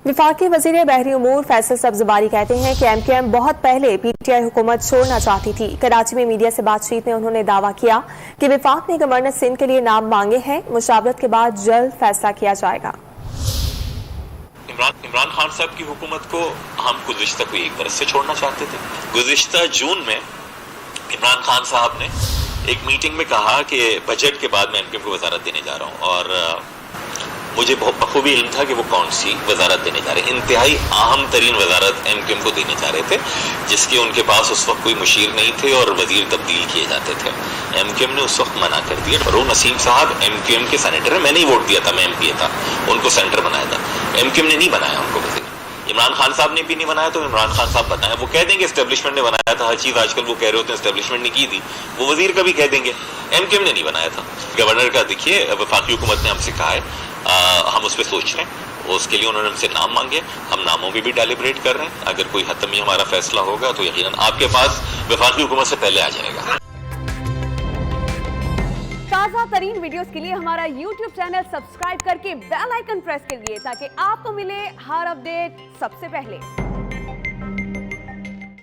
وفاقی وزیر بحری امور فیصل سبزواری کہتے ہیں کہ ایم کیو ایم بہت پہلے پی ٹی آئی حکومت چھوڑنا چاہتی تھی۔ کراچی میں میڈیا سے بات چیت میں انہوں نے دعویٰ کیا کہ وفاق نے گورنر سندھ کے لیے نام مانگے ہیں، مشاورت کے بعد جلد فیصلہ کیا جائے گا۔ عمران خان صاحب کی حکومت کو ہم گزشتہ کوئی 1 برس سے چھوڑنا چاہتے تھے۔ گزشتہ جون میں عمران خان صاحب نے ایک میٹنگ میں کہا کہ بجٹ کے بعد میں ایم کیو ایم کو وزارت دینے جا رہا ہوں، اور مجھے بہت بخوبی علم تھا کہ وہ کون سی وزارت دینے جا رہے ہیں۔ انتہائی اہم ترین وزارت ایم کیو ایم کو دینے جا رہے تھے، جس کے ان کے پاس اس وقت کوئی مشیر نہیں تھے اور وزیر تبدیل کیے جاتے تھے۔ ایم کیو ایم نے اس وقت منع کر دیا۔ فرو نسیم صاحب ایم کیو ایم کے سینیٹر ہیں، میں نے ہی ووٹ دیا تھا، میں ایم پی اے تھا، ان کو سینیٹر بنایا تھا۔ ایم کیو ایم نے نہیں بنایا ان کو وزیر۔ عمران خان صاحب نے بھی نہیں بنایا تو عمران خان صاحب بنایا۔ وہ کہہ دیں گے اسٹیبلشمنٹ نے بنایا تھا، ہر چیز آج کل وہ کہہ رہے ہوتے ہیں اسٹیبلشمنٹ نے کی تھی، وہ وزیر کا بھی کہہ دیں گے۔ ایم کیو ایم نے نہیں بنایا تھا۔ گورنر کا دیکھیے، وفاقی حکومت نے ہم سے کہا ہے ہم اس پہ سوچ رہے ہیں، اس کے لیے انہوں نے ہم سے نام مانگے، ہم ناموں پہ بھی ڈیلیبریٹ کر رہے ہیں۔ اگر کوئی حتمی ہمارا فیصلہ ہوگا تو یقیناً آپ کے پاس وفاقی حکومت سے پہلے آ جائے گا۔ تازہ ترین ویڈیوز کے لیے ہمارا YouTube چینل سبسکرائب کر کے بیل آئیکن پریس کریے تاکہ آپ کو ملے ہر اپڈیٹ سب سے پہلے۔